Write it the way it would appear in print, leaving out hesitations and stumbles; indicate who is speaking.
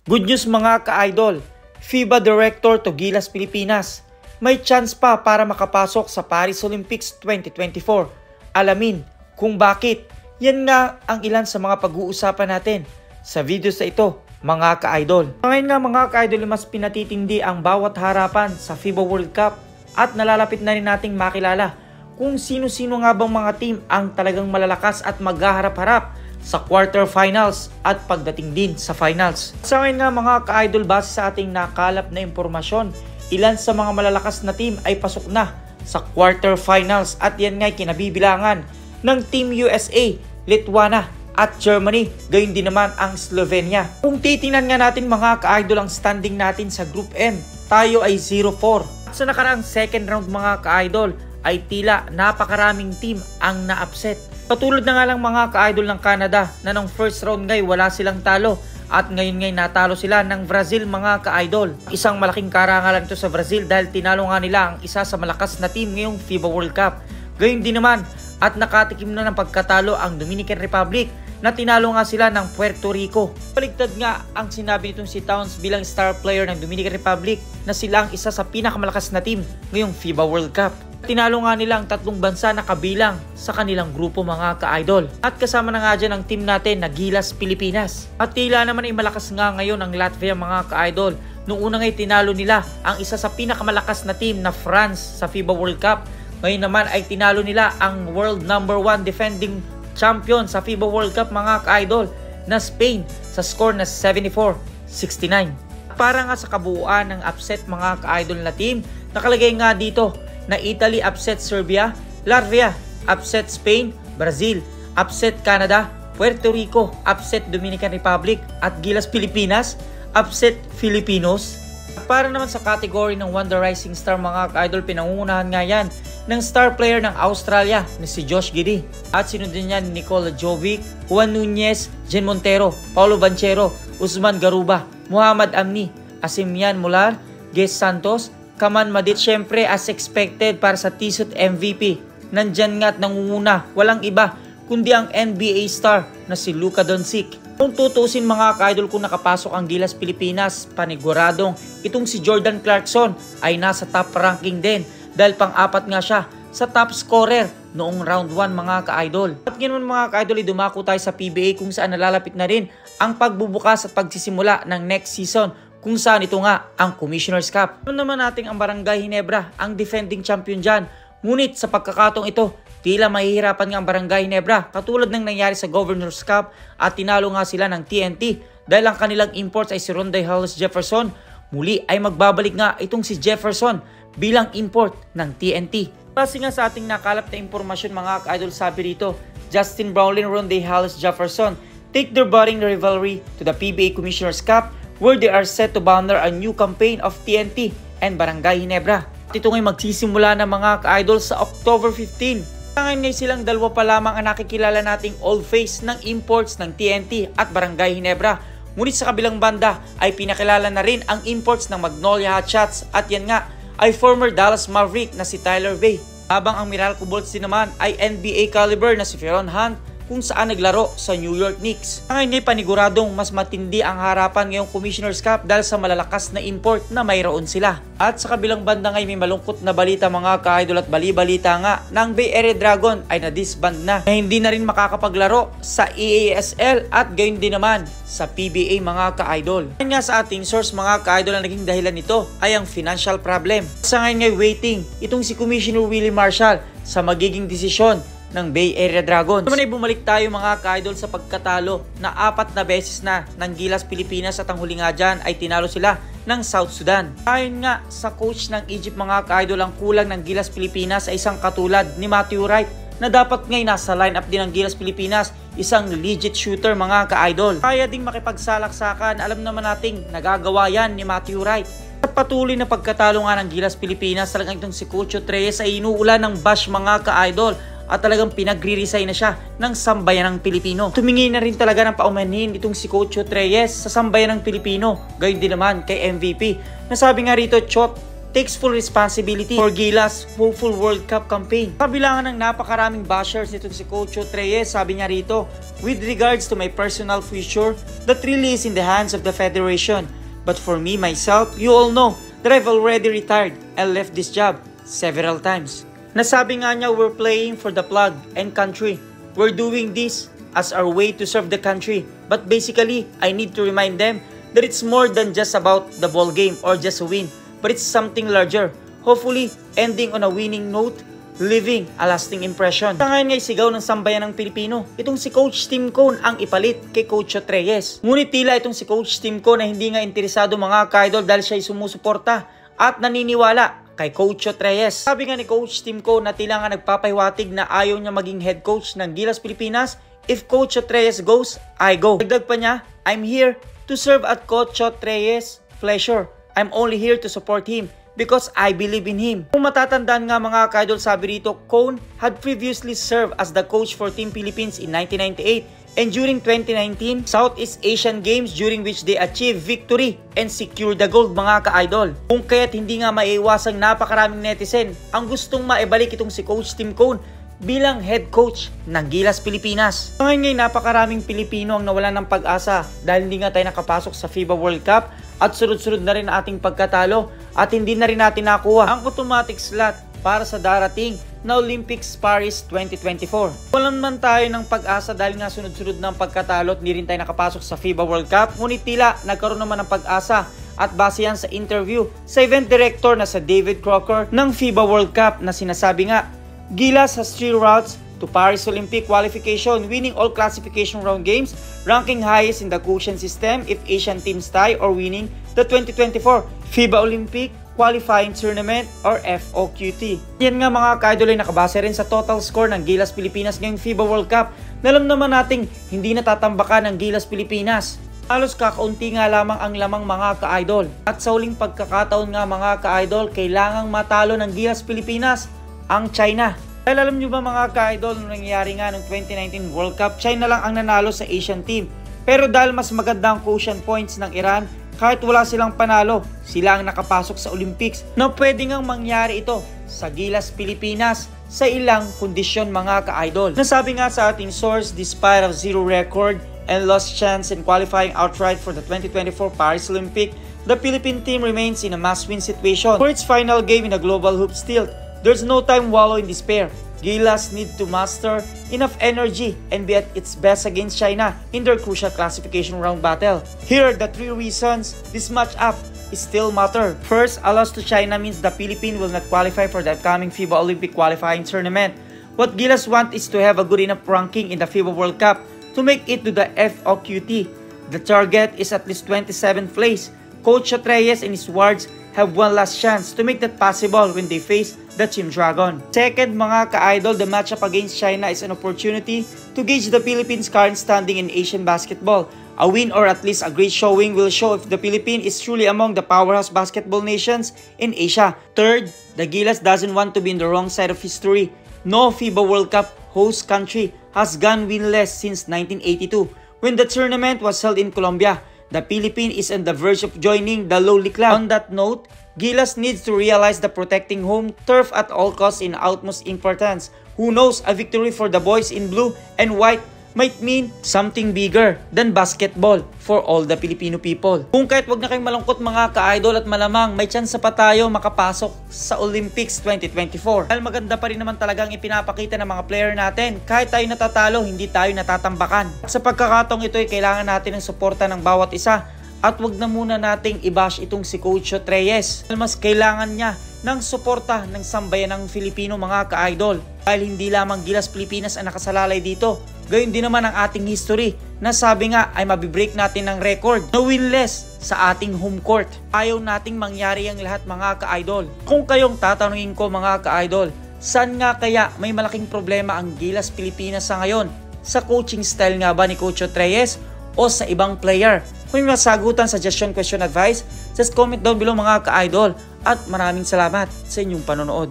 Speaker 1: Good news mga ka-idol, FIBA Director to Gilas Pilipinas. May chance pa para makapasok sa Paris Olympics 2024. Alamin kung bakit. Yan nga ang ilan sa mga pag-uusapan natin sa video sa ito mga ka-idol. Ngayon nga mga ka-idol, mas pinatitindi ang bawat harapan sa FIBA World Cup at nalalapit na rin nating makilala kung sino-sino nga bang mga team ang talagang malalakas at maghaharap-harap sa quarterfinals at pagdating din sa finals. Sa ngayon nga mga ka-idol, base sa ating nakalap na impormasyon, ilan sa mga malalakas na team ay pasok na sa quarterfinals at yan nga kinabibilangan ng Team USA, Lithuania at Germany, gayon din naman ang Slovenia. Kung titingnan nga natin mga ka-idol ang standing natin sa Group M, tayo ay 0-4. Sa nakaraang second round mga ka-idol ay tila napakaraming team ang na-upset. Katulad na nga lang mga ka-idol ng Canada na nung first round ngay wala silang talo at ngayon ngay natalo sila ng Brazil mga ka-idol. Isang malaking karangalan ito sa Brazil dahil tinalo nga nila ang isa sa malakas na team ngayong FIBA World Cup. Gayon din naman at nakatikim na ng pagkatalo ang Dominican Republic na tinalo nga sila ng Puerto Rico. Baligtad nga ang sinabi nitong si Towns bilang star player ng Dominican Republic na sila ang isa sa pinakamalakas na team ngayong FIBA World Cup. Tinalo nga nila ang tatlong bansa na kabilang sa kanilang grupo mga ka-idol. At kasama na nga dyan ang team natin na Gilas Pilipinas. At tila naman ay malakas nga ngayon ang Latvia mga ka-idol. Noong una ay tinalo nila ang isa sa pinakamalakas na team na France sa FIBA World Cup. Ngayon naman ay tinalo nila ang world number 1 defending champion sa FIBA World Cup mga ka-idol na Spain sa score na 74-69. Para nga sa kabuuan ng upset mga ka-idol na team, nakalagay nga dito na Italy upset Serbia, Latvia upset Spain, Brazil upset Canada, Puerto Rico upset Dominican Republic at Gilas Pilipinas upset Filipinos. Para naman sa category ng Wonder Rising Star mga ka-idol, pinangungunahan nga yan ng star player ng Australia na si Josh Giddey at sinundan niya ni Nikola Jovic, Juan Nunez, Jen Montero, Paulo Banchero, Usman Garuba, Muhammad Amni, Asimian Mular, Ges Santos, Kaman Madit. Syempre as expected para sa T-Suit MVP, nandyan nga at nangunguna walang iba kundi ang NBA star na si Luka Doncic. Kung tutusin mga ka-idol, kung nakapasok ang Gilas Pilipinas, paniguradong itong si Jordan Clarkson ay nasa top ranking din dahil pang-apat nga siya sa top scorer noong round 1 mga ka-idol. At ganoon mga ka-idol, dumako tayo sa PBA kung saan nalalapit na rin ang pagbubukas at pagsisimula ng next season kung saan ito nga ang Commissioner's Cup. Ano naman natin ang Barangay Ginebra, ang defending champion dyan. Ngunit sa pagkakataong ito, tila mahihirapan nga ang Barangay Ginebra katulad ng nangyari sa Governor's Cup at tinalo nga sila ng TNT dahil ang kanilang imports ay si Ronday Hollis Jefferson. Muli ay magbabalik nga itong si Jefferson bilang import ng TNT. Kasi nga sa ating nakalap na impormasyon mga ka-idol, sabi rito, Justin Brownlee, Ronday Hollis Jefferson take their budding rivalry to the PBA Commissioner's Cup where they are set to banner a new campaign of TNT and Barangay Ginebra. At ito ngay magsisimula na mga ka-idol sa October 15. Ngayon ngay silang dalawa pa lamang ang nakikilala nating old face ng imports ng TNT at Barangay Ginebra. Ngunit sa kabilang banda ay pinakilala na rin ang imports ng Magnolia Hotshots at yan nga ay former Dallas Maverick na si Tyler Bay. Habang ang Meralco Bolts din naman ay NBA caliber na si Feron Hunt kung saan naglaro sa New York Knicks. Ngayon ay paniguradong mas matindi ang harapan ngayong Commissioner's Cup dahil sa malalakas na import na mayroon sila. At sa kabilang banda ngay may malungkot na balita mga ka-idol at bali-balita nga ng Bay Area Dragon ay na-disband na hindi na rin makakapaglaro sa EASL at gayon din naman sa PBA mga ka-idol. Ngayon nga sa ating source mga ka-idol, ang naging dahilan nito ay ang financial problem. Sa ngayon ngay waiting itong si Commissioner Willie Marshall sa magiging desisyon ng Bay Area Dragons. Naman ay bumalik tayo mga ka-idol sa pagkatalo na 4 na beses na ng Gilas Pilipinas at ang huli nga dyan ay tinalo sila ng South Sudan. Ayon nga sa coach ng Egypt mga ka-idol, ang kulang ng Gilas Pilipinas ay isang katulad ni Matthew Wright na dapat ngay nasa lineup din ng Gilas Pilipinas, isang legit shooter mga ka-idol. Kaya ding makipagsalaksakan, alam naman nating nagagawa yan ni Matthew Wright. At patuloy na pagkatalo nga ng Gilas Pilipinas, talagang itong si Coach Reyes ay inuulan ng bash mga ka-idol at talagang pinagre-resign na siya ng sambayanang Pilipino. Tumingi na rin talaga ng paumanhin itong si Coach Reyes sa sambayanang Pilipino. Gayon din naman kay MVP. Nasabi nga rito, Chot, takes full responsibility for Gilas' hopeful World Cup campaign. Kabilangan ng napakaraming bashers nito si Coach Reyes, sabi niya rito, with regards to my personal future, that really is in the hands of the federation. But for me, myself, you all know that I've already retired and left this job several times. Nasabi nga niya, we're playing for the plug and country. We're doing this as our way to serve the country. But basically, I need to remind them that it's more than just about the ball game or just a win. But it's something larger. Hopefully, ending on a winning note, leaving a lasting impression. Sa ngayon nga'y sigaw ng sambayan ng Pilipino, itong si Coach Tim Cone ang ipalit kay Coach Reyes. Ngunit tila itong si Coach Tim Cone na hindi nga interesado mga ka-idol dahil siya'y sumusuporta at naniniwala kay Coach Reyes. Sabi nga ni Coach Tim Cone na tila nga nagpapahiwatig na ayaw niya maging head coach ng Gilas Pilipinas. If Coach Reyes goes, I go. Dagdag pa niya, I'm here to serve at Coach Reyes' pleasure. I'm only here to support him because I believe in him. Kung matatandaan nga mga ka-idol, sabi rito, Cone had previously served as the coach for Team Philippines in 1998 and during 2019 Southeast Asian Games, during which they achieved victory and secured the gold mga ka-idol. Kung kaya't hindi nga maiiwasang napakaraming netizen ang gustong maibalik itong si Coach Tim Cone bilang head coach ng Gilas Pilipinas. Ngayon napakaraming Pilipino ang nawalan ng pag-asa dahil hindi nga tayo nakapasok sa FIBA World Cup at sunod-sunod na rin ating pagkatalo at hindi na rin natin nakuha ang automatic slot para sa darating na Olympics Paris 2024. Walang man tayo ng pag-asa dahil nga sunod-sunod ng pagkatalo at hindi rin tayo nakapasok sa FIBA World Cup. Ngunit tila nagkaroon naman ng pag-asa at base yan sa interview sa event director na sa David Crocker ng FIBA World Cup na sinasabi nga, Gilas has 3 routes to Paris Olympic qualification, winning all classification round games, ranking highest in the quotient system if Asian teams tie, or winning the 2024 FIBA Olympic Qualifying Tournament or FOQT. Yan nga mga ka-idol ay nakabase rin sa total score ng Gilas Pilipinas ngayong FIBA World Cup. Alam naman nating hindi natatambakan ng Gilas Pilipinas. Halos kakaunti nga lamang ang lamang mga ka-idol. At sa huling pagkakataon nga mga ka-idol, kailangang matalo ng Gilas Pilipinas ang China. Dahil alam nyo ba mga ka-idol, nung nangyayari nga noong 2019 World Cup, China lang ang nanalo sa Asian team. Pero dahil mas maganda ang quotient points ng Iran, kahit wala silang panalo, sila ang nakapasok sa Olympics. Na pwede ngang mangyari ito sa Gilas Pilipinas sa ilang kondisyon mga ka-idol. Nasabi nga sa ating source, despite of 0 record and lost chance in qualifying outright for the 2024 Paris Olympic, the Philippine team remains in a must-win situation for its final game in the Global Hoops Tilt. There's no time wallow in despair. Gilas need to muster enough energy and be at its best against China in their crucial classification round battle. Here are the 3 reasons this matchup is still matter. First, a loss to China means the Philippines will not qualify for the upcoming FIBA Olympic qualifying tournament. What Gilas want is to have a good enough ranking in the FIBA World Cup to make it to the FOQT. The target is at least 27th place. Coach Reyes and his wards have one last chance to make that possible when they face the Team Dragon. Second mga ka-idol, the matchup against China is an opportunity to gauge the Philippines' current standing in Asian basketball. A win or at least a great showing will show if the Philippines is truly among the powerhouse basketball nations in Asia. Third, the Gilas doesn't want to be in the wrong side of history. No FIBA World Cup host country has gone winless since 1982 when the tournament was held in Colombia. The Philippines is on the verge of joining the lowly club. On that note, Gilas needs to realize that protecting home turf at all costs is utmost importance. Who knows, a victory for the boys in blue and white might mean something bigger than basketball for all the Filipino people. Kung kahit wag na kayong malungkot mga ka-idol at malamang may chance pa tayo makapasok sa Olympics 2024. Dahil maganda pa rin naman talagang ipinapakita ng mga player natin. Kahit tayo natatalo, hindi tayo natatambakan. At sa pagkakataong ito ay kailangan natin ng suporta ng bawat isa. At wag na muna nating i-bash itong si Coach Reyes. Mas kailangan niya ng suporta ng sambayan ng Filipino mga ka-idol. Dahil hindi lamang Gilas Pilipinas ang nakasalalay dito. Gayon din naman ang ating history na sabi nga ay mabibreak natin ng record na winless sa ating home court. Ayaw nating mangyari ang lahat mga ka-idol. Kung kayong tatanungin ko mga ka-idol, saan nga kaya may malaking problema ang Gilas Pilipinas sa ngayon? Sa coaching style nga ba ni Coach Reyes o sa ibang player? Kung may masagutan, suggestion, question, advice, just comment down below mga ka-idol. At maraming salamat sa inyong panonood.